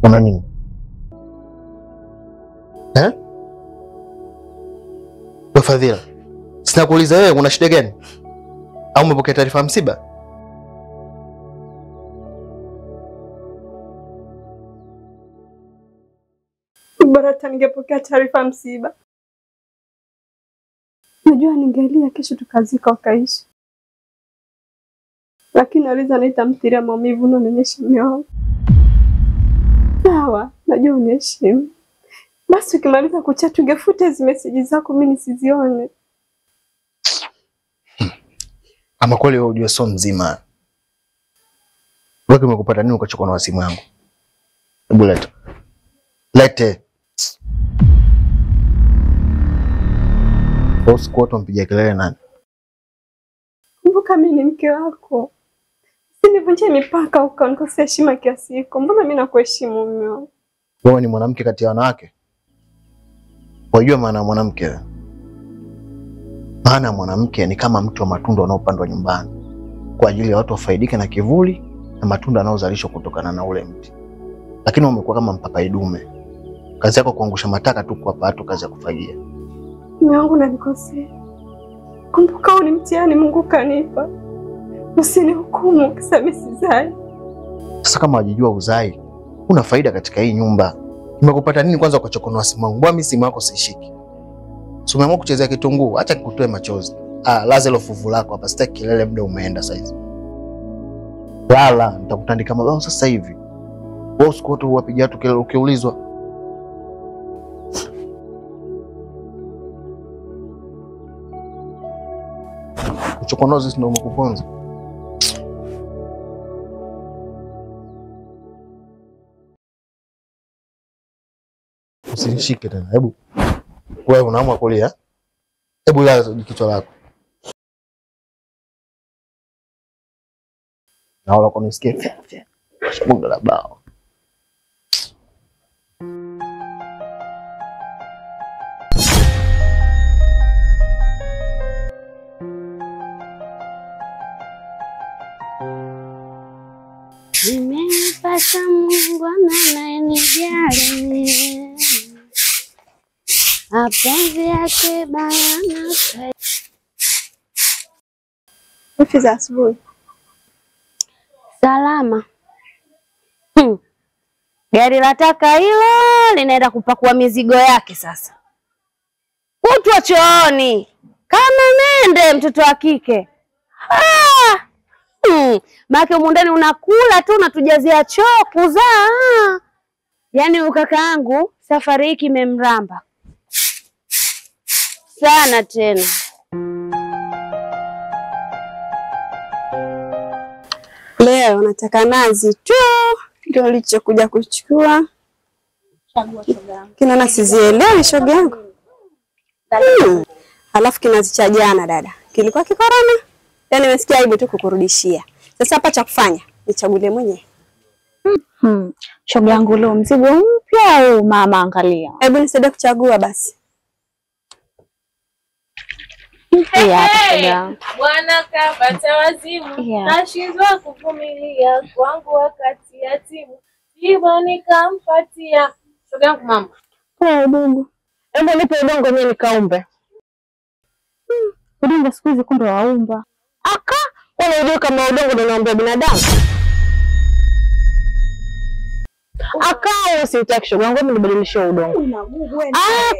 Una nini? Fadhila, sina kuuliza wewe una shida gani? Au umepokea taarifa ya msiba? Bora hata ningepokea taarifa ya msiba. Najua ningelia kesho tukazika wakaishi. Lakini aliza naita mtiria maumivu na nionyesha mioyo. Sawa, najua uniheshimu. Basi ukimaliza kuchat tungefuta hizo message zako mimi nisizione. Ama kweli wewe unajua sio mzima. Wewe umekupata nini ukachukua na simu yangu? Hebu leta. Lete. Boss kwa mpigia kelele nani? Kumbuka mimi ni mke wako. Usinivunje mipaka ukanikosea heshima kiasi hiko. Mbona mimi nakuheshimu mume wangu? Wewe ni mwanamke kati ya wanawake? Wajua maana mwanamke? Maana mwanamke ni kama mti wa matunda unaopandwa nyumbani kwa ajili ya watu wafaidike na kivuli na matunda yanayozalishwa kutokana na ule mti. Lakini umekuwa kama mpapai dume. Kazi yako kuangusha mataka tu kwa watu, kazi ya kufagia. Mume wangu unanikosea. Kumbuka huu ni mtihani Mungu kanipa. Usinihukumu kisa mimi sizai. Sasa kama wajijua uzai, una faida katika hii nyumba. Nimekupata nini kwanza ukachokonoa simu yangu? Mbona mimi simu yako sishiki? Si umeamua kuchezea kitunguu, acha nikutoe machozi. Laza ile fuvu lako hapa, sitaki kilele, muda umeenda saizi. Lala, nitakutandika mabao sasa hivi. Wewe usiku tu wapiga watu kelele ukiulizwa. Uchokonozi ndio umekuponza. Usinishike tena. Hebu wewe unaamua kulia? Hebu laza kichwa lako. Naona kwa nisikie. Shunga la bao. Nimepata Mungu anayenijali. Mapenzi yake bayana. Vipi za asubuhi? Salama. Gari la taka hilo linaenda kupakua mizigo yake sasa. Kutwa chooni kama mende mtoto wa kike. Maana huko ndani unakula tu unatujazia choo kuzaa. Yaani ukakaangu safari hii kimemramba sana tena. Leo nataka nazi tu ndio nilichokuja kuchukua. Chagua shoga yangu. Kina sizielewi shoga yangu. Alafu kinazi cha jana dada. Kilikuwa kikorona. Yaani nimesikia aibu tu kukurudishia. Sasa hapa cha kufanya nichagulie mwenyewe. Shoga yangu leo mzigo mpya au mama angalia. Hebu nisaidie kuchagua basi. Bwana kapata wazimu, nashindwa kuvumilia kwangu wakati yatimu. Hivyo nikampatia. Shoga yangu mama. Kwa udongo. Hebu nipe udongo mimi nikaumbe. Udongo siku hizi kumbe waumba. Wala udongo kama udongo ndio naomba binadamu. Usitaki shoga yangu mimi nibadilishe udongo.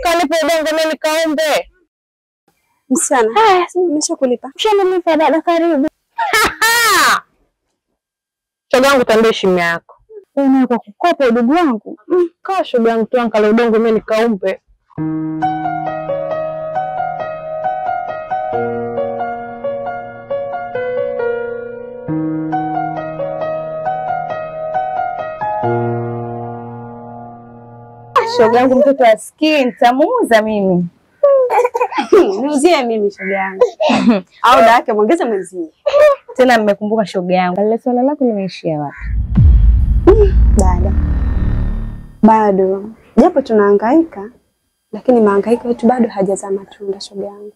Kanipe udongo mimi nikaumbe. Msichana. Nimeshakulipa. Mshamalipa dada karibu. Shoga yangu tambie shime yako. Wewe kwa kukopa udugu wangu. Kaa shoga yangu tu ankala udongo mimi nikaumbe. Shoga yangu mtoto asikii nitamuuza mimi. Niuzie mimi shoga yangu. Au dada yake muongeze mwenzie. Tena mmekumbuka shoga yangu. Ile swala lako limeishia wapi? Dada. Bado. Japo tunahangaika, lakini mahangaiko yetu bado hajazaa matunda shoga yangu.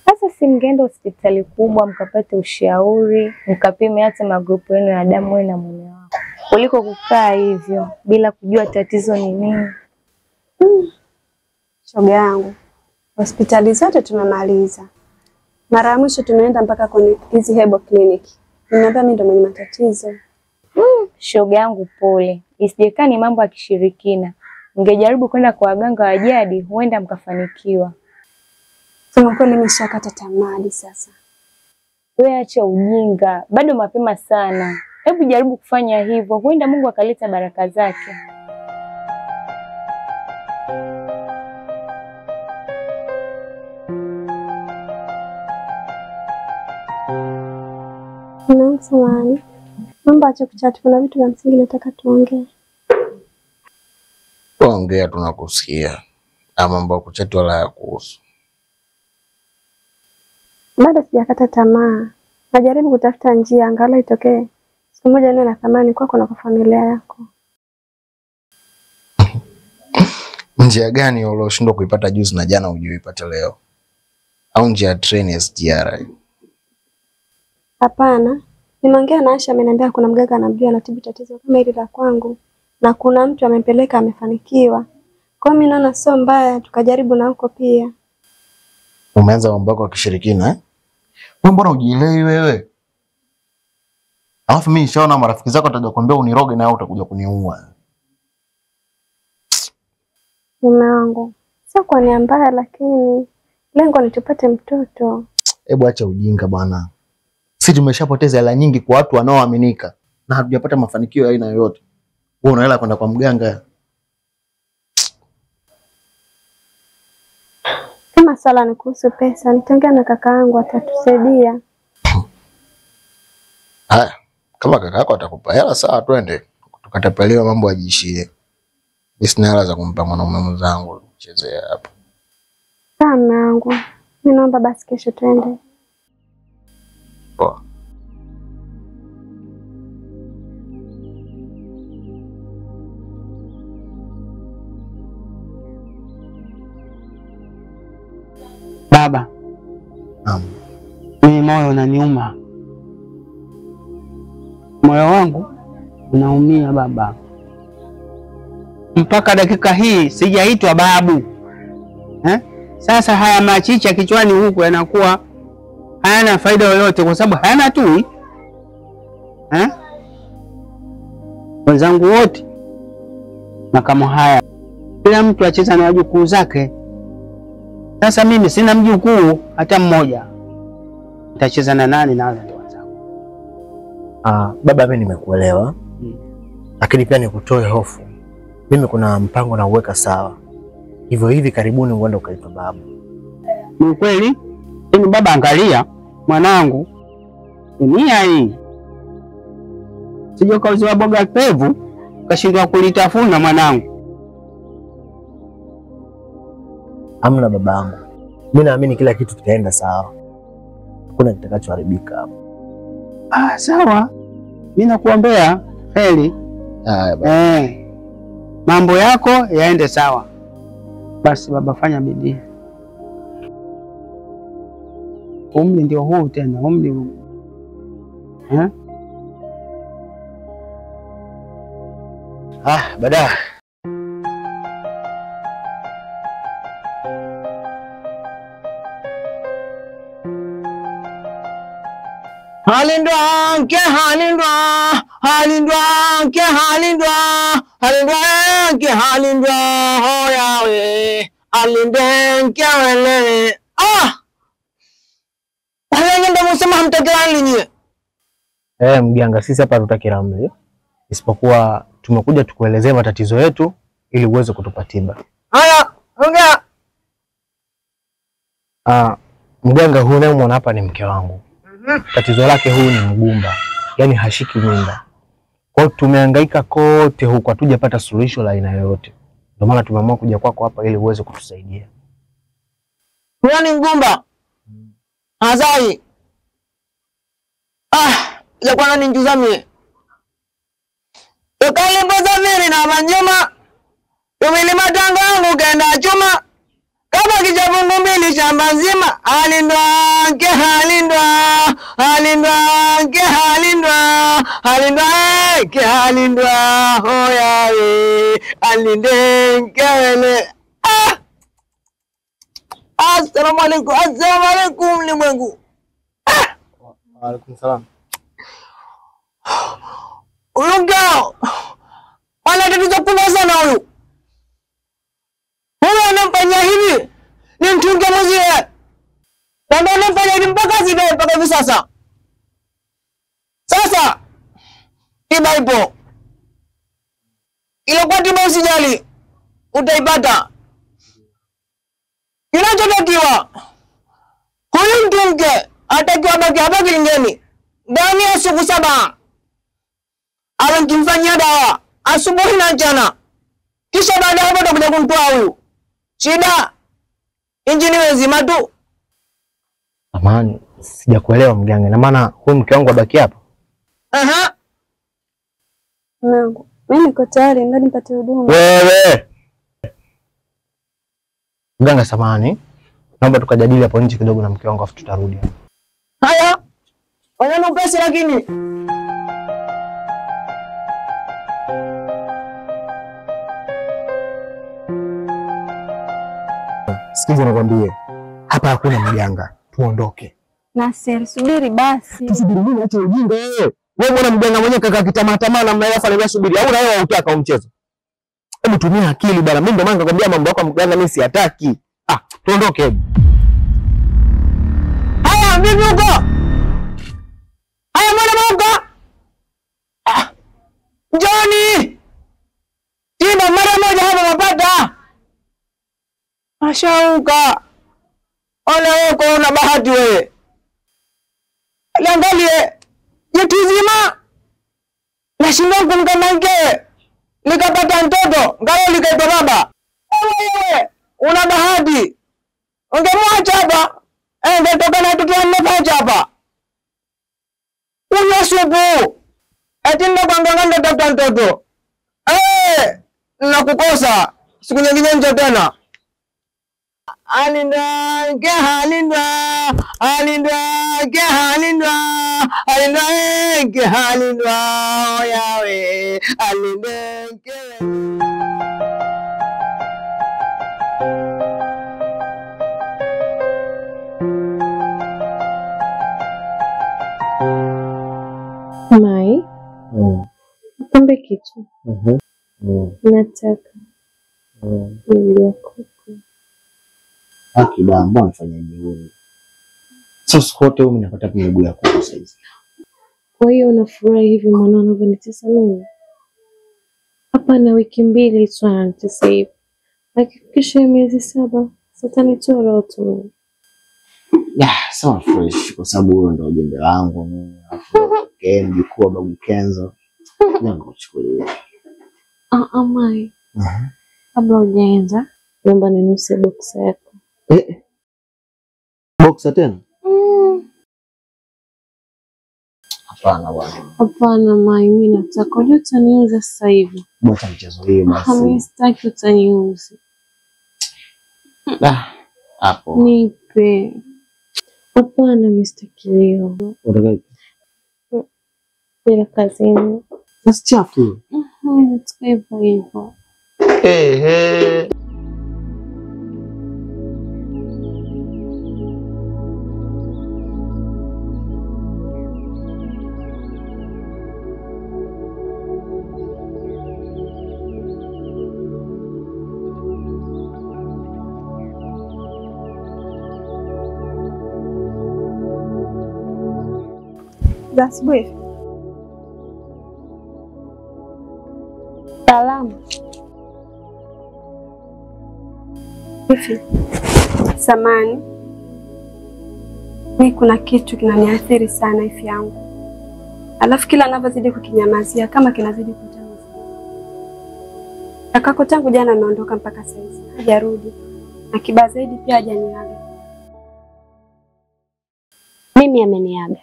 Sasa si mngeenda hospitali kubwa mkapate ushauri, mkapime hata magrupu yenu ya damu wewe na mume wako. kuliko kukaa hivyo bila kujua tatizo ni nini. Shoga yangu, hospitali zote tumemaliza. Mara ya mwisho tumeenda mpaka kwenye hizi Herbal Clinic. Nimeambia mimi ndo mwenye matatizo. Shoga yangu pole. Isijekaa ni mambo ya kishirikina. Ungejaribu kwenda kwa waganga wa jadi, huenda mkafanikiwa. Sema kweli nimeshakata tamaa sasa. Wewe acha ujinga, bado mapema sana. Hebu jaribu kufanya hivyo, huenda Mungu akaleta baraka zake. Samahani. Mambo acha kuchati, kuna vitu vya msingi nataka tuongee. Tuongea, tunakusikia. Na mambo ya kuchati wala ya kuhusu. Bado sijakata tamaa. Najaribu kutafuta njia angalau itokee siku moja niwe na thamani kwako na kwa familia yako. Njia gani ulioshindwa kuipata juzi na jana ujiipate leo? Au njia ya train ya SGR? Hapana. Nimeongea na Asha, ameniambia kuna mganga anamjua anatibu tatizo kama hili la kwangu na kuna mtu amempeleka amefanikiwa. Kwa mimi naona sio mbaya tukajaribu na huko pia. Umeanza mambo yako ya kishirikina eh? Wewe mbona ujielewi wewe? Alafu mimi nishaona marafiki zako wataja kuambia uniroge na utakuja kuniua. Mume wangu, sio kwa nia mbaya lakini lengo ni tupate mtoto. Hebu acha ujinga bwana. Sisi tumeshapoteza hela nyingi kwa watu wanaoaminika na hatujapata mafanikio ya aina yoyote. Wewe una hela kwenda kwa mganga? Kama swala ni kuhusu pesa, nitaongea na kaka yangu atatusaidia. Haya, kama kaka yako atakupa hela sawa, twende. Tukatapeliwa mambo yajiishie. Mimi sina hela za kumpa mwanaume mwenzangu kuchezea hapa. Sawa mume wangu. Mimi naomba basi kesho twende. Poa. Baba. Mimi moyo unaniuma. Moyo wangu unaumia baba. Mpaka dakika hii sijaitwa babu. Sasa haya machicha kichwani huku yanakuwa hayana faida yoyote kwa sababu hayana tui. Wenzangu wote na kama haya kila mtu acheza na wajukuu zake. Sasa mimi sina mjukuu hata mmoja. Nitacheza na nani na wale wenzangu? Baba mimi nimekuelewa. Lakini pia nikutoe hofu. Mimi kuna mpango na uweka sawa. Hivyo hivi karibuni uende ukaitwa babu. Ni kweli? Ni baba, angalia mwanangu. Dunia hii. Sije kauziwa boga pevu kashindwa kulitafuna mwanangu. Hamna babangu. Mimi naamini kila kitu kitaenda sawa. Hakuna kitakachoharibika hapo. Sawa. Mimi nakuombea heri. Baba. Mambo yako yaende sawa. Basi baba, fanya bidii. Umri ndio huu tena, umri huu. Baadaye. Halindwa ke halindwa, halindwa ke halindwa, halindwa ke halindwa, hoyawe, halindwa ke wele. Wale ndio msema hamtaki hali nyie. Mganga, sisi hapa hatutaki ramli. Isipokuwa tumekuja tukuelezea matatizo yetu ili uweze kutupa tiba. Haya, ongea. Mganga, huyu unayemwona hapa ni mke wangu. Tatizo lake huyu ni mgumba, yani hashiki mimba. Kwa hiyo tumehangaika kote huko hatujapata suluhisho la aina yoyote. Ndio maana tumeamua kuja kwako hapa ili uweze kutusaidia. Huyu ni mgumba? Azai. Ya kwana ninjuzamie. Ukali mboza miri na manjuma. Umilima tango yangu kenda chuma. Kama kichapungu mbili shamba nzima, halindwa ke halindwa, halindwa ke halindwa, halindwa ke halindwa, hoya we, halinde kele. Assalamu alaikum limwengu. Wa alaikum salam. Huyu mgao ana tatizo kubwa sana huyu. Huyu anamfanyia hivi ni mtunge mwenzie. Na ndio anamfanyia hivi mpaka zile mpaka hivi sasa. Sasa tiba ipo. Ile kwa tiba usijali utaipata. Kinachotakiwa huyu mtunge atakiwa baki hapa kilingeni ndani ya siku 7. Awe mkimfanyia dawa asubuhi na mchana. Kisha baada ya hapo utakuja kumtoa huyu. Shida injini wezima tu. Amani, sijakuelewa mganga. Na maana huyu mke wangu abaki hapa? Aha. Mungu, mimi niko tayari ndio nipate huduma. Wewe. Mganga samahani. Naomba tukajadili hapo nje kidogo na mke wangu afu tutarudi. Haya. Wana upesi lakini. Sikiza nikwambie. Hapa hakuna mganga. Tuondoke. Nasir, subiri basi. Tusubiri nini? Acha ujinga wewe. Wewe mbona mganga mwenyewe kaka kitamaa na mnaiafa na subiri. Au na wewe unataka umchezo? Hebu tumia akili bana. Mimi ndio maana nakwambia mambo yako mganga mimi siyataki. Tuondoke hebu. Haya vipi huko? Haya mbona huko? Njoni. Tiba mara moja hapa mapata. Ashauka. Ole wewe una bahati wewe. Liangalie. Jitu zima. Nashinda kumkamake. Nikapata mtoto, ngao likaitwa baba. Wewe una bahati. Ungemwacha hapa. Ngetoka na mtoto wanne hapa. Unywa supu. Eti ndo kwanga ndo tafuta mtoto. Nakukosa. Siku nyingine nje tena. Alindwa ke halindwa, alindwa ke halindwa, alindwa ke halindwa, yawe alindwa ke. Mai, kumbe kitu. Nataka nile kuku. Akiba mbona nifanya hivi? Sio skote wewe unapata miguu ya kuku saizi. Kwa hiyo unafurahi hivi mwanao anavyonitesa mimi? Hapa na wiki 2 tu ananitesa hivi. Hakikisha miezi 7 satanitoa roho tu. Sawa fresh kwa sababu wewe ndio jembe langu mimi. Mjukuu babu Kenzo. Ndio kuchukulia. Mai. Kabla hujaanza, naomba ninuse boxer yako. Boxer tena? Hapana bwana. Hapana Mai, mimi nataka utaniuza sasa hivi. Bwacha mchezo hiyo basi. Mimi sitaki utaniuza. Hapo. Nipe. Hapana Mr. Kilio. Unataka bila kazini. sasa chafu. Nataka hivyo hivyo. That's brief. Salamu. Hivi. Samani. Mimi kuna kitu kinaniathiri sana hivi yangu. Alafu kila ninavyozidi kukinyamazia kama kinazidi kutanza. Kakako tangu jana ameondoka mpaka sasa. Hajarudi. Na kibaya zaidi pia hajaniaga. Mimi ameniaga.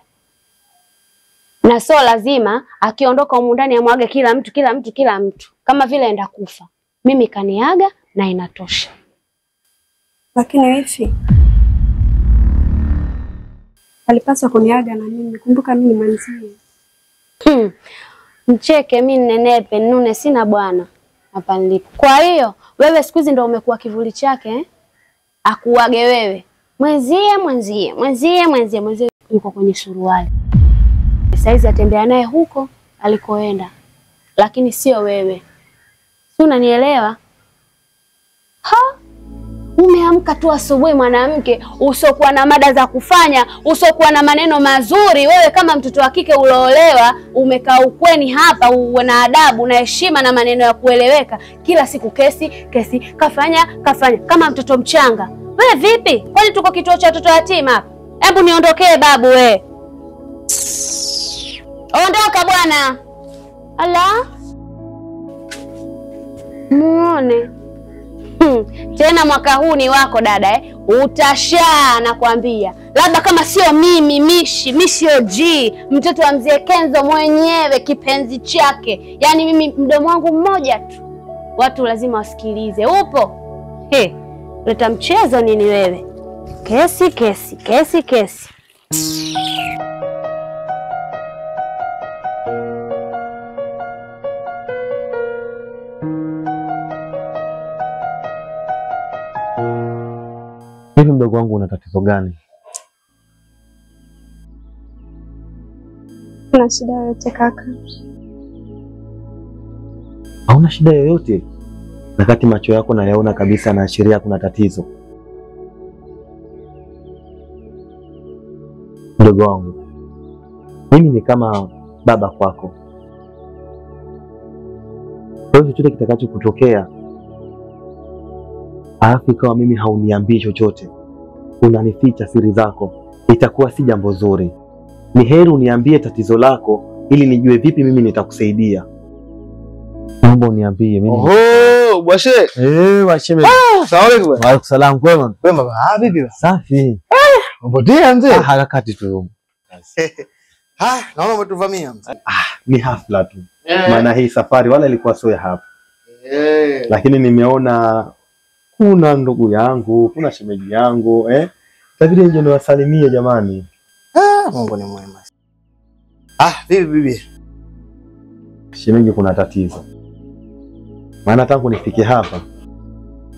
Na sio lazima akiondoka humu ndani amwage kila mtu kama vile aenda kufa. Mimi kaniaga na inatosha. Lakini wifi alipaswa kuniaga na mimi. Kumbuka mimi ni mwenzie. Mcheke mimi nenepe nune sina bwana hapa nilipo. Kwa hiyo wewe siku hizi ndio umekuwa kivuli chake akuage wewe. Mwenzie yuko kwenye suruali. Saizi atembea naye huko alikoenda. Lakini sio wewe. Si unanielewa? Umeamka tu asubuhi mwanamke, usokuwa na mada za kufanya, usokuwa na maneno mazuri. Wewe kama mtoto wa kike uloolewa, umekaa ukweni hapa, uwe na adabu na heshima na maneno ya kueleweka. Kila siku kesi, kafanya kama mtoto mchanga. Wewe vipi? Kwani tuko kituo cha watoto yatima hapa? Hebu niondokee babu we. Ondoka bwana. Ala. Muone. Tena mwaka huu ni wako dada utashaa nakwambia. Labda kama sio mimi Mishi OG, mtoto wa mzee Kenzo mwenyewe kipenzi chake. Yaani mimi mdomo wangu mmoja tu. Watu lazima wasikilize. Upo? Leta mchezo nini wewe? Kesi. Hivi mdogo wangu una tatizo gani? Kuna shida yoyote kaka? Hauna shida yoyote? Nakati macho yako nayaona kabisa yanaashiria kuna tatizo. Mdogo wangu, mimi ni kama baba kwako. Kwa hivyo chochote kitakacho kutokea, alafu ikawa mimi hauniambii chochote, unanificha siri zako, itakuwa si jambo zuri. Ni heri uniambie tatizo lako ili nijue vipi mimi nitakusaidia. Naomba uniambie mimi. Oho, Bwashe. Washeme. Asalamu alaykum. Wa alaykum salaam, kwema? Kwema baba. Vipi? Safi. Umepotea mzee? Harakati tu. Naona umetuvamia mzee. Ni hafla tu. Maana hii safari wala ilikuwa sio ya hapa. Lakini nimeona kuna ndugu yangu, kuna shemeji yangu, Tabidi nje niwasalimie jamani. Mungu ni mwema. Vipi bibi? Shemeji, kuna tatizo. Maana tangu nifike hapa,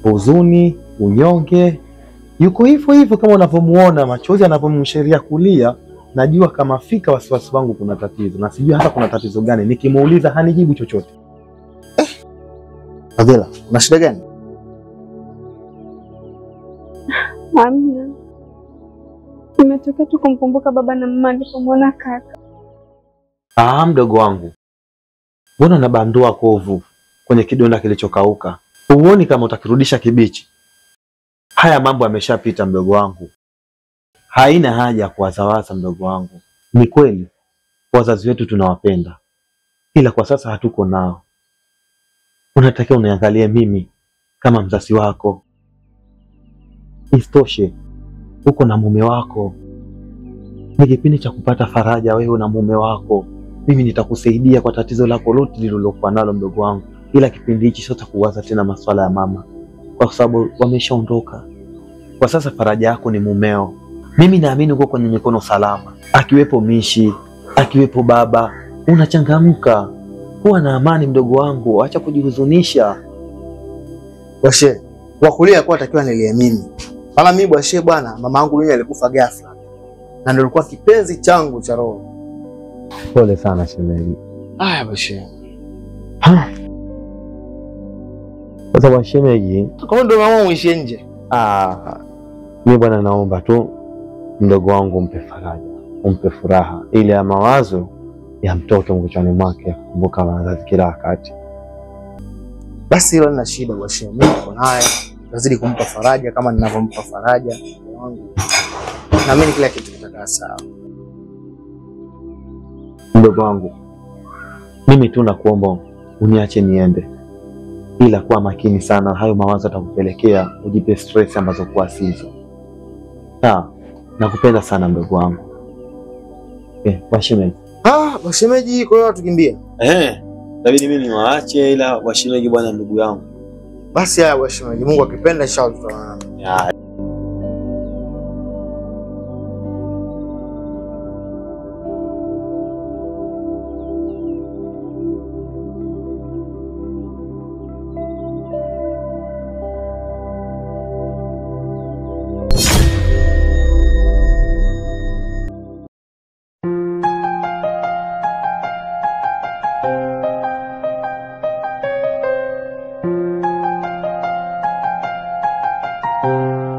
huzuni, unyonge, yuko hivyo kama unavyomuona, machozi yanapomsheria kulia, najua kama fika wasiwasi wangu kuna tatizo, na sijui hata kuna tatizo gani. Nikimuuliza hanijibu chochote. Fadhila, una shida gani? Hamna. Nimetoka tu kumkumbuka baba na mama nilipomwona kaka. Mdogo wangu, mbona unabandua kovu kwenye kidonda kilichokauka? Huoni kama utakirudisha kibichi? Haya mambo yameshapita mdogo wangu. Haina haja ya kuwazawaza mdogo wangu. Ni kweli wazazi wetu tunawapenda, ila kwa sasa hatuko nao. Unatakiwa uniangalie mimi kama mzazi wako. Isitoshe, uko na mume wako. Ni kipindi cha kupata faraja wewe na mume wako. Mimi nitakusaidia kwa tatizo lako lote lililokuwa nalo mdogo wangu. Ila kipindi hichi sio kuwaza tena masuala ya mama, kwa sababu wameshaondoka. Kwa sasa faraja yako ni mumeo. Mimi naamini uko kwenye mikono salama. Akiwepo Mishi, akiwepo baba, unachangamka. Kuwa na amani mdogo wangu, acha kujihuzunisha. Bwashe, wakulia kwa takiwa niliamini. Maana mimi Bwashe bwana, mama yangu mimi alikufa ghafla. Na ndio alikuwa kipenzi changu cha roho. Pole sana shemeji. Bwashe. Sasa kwa shemeji, Kwa ndio mama muishi nje. Mimi bwana naomba tu mdogo wangu umpe faraja, umpe furaha, ili ya mawazo ya mtoto mkichwani mwake kumbuka wazazi kila wakati. Basi hilo lina shida Bwashe. Mimi niko naye. Nazidi kumpa faraja kama ninavyompa faraja wangu. Na mimi kila kitu kitakaa sawa. Mdogo wangu, mimi tu nakuomba uniache niende, ila kuwa makini sana. Hayo mawazo atakupelekea ujipe stress ambazo kwa sizo. Nakupenda sana mdogo wangu. Washemeji. Washemeji kwa hiyo tukimbia. Inabidi mimi niwaache, ila washemeji bwana ndugu yangu. Basi haya washemeji, Mungu akipenda inshallah tutaonana. Thank you.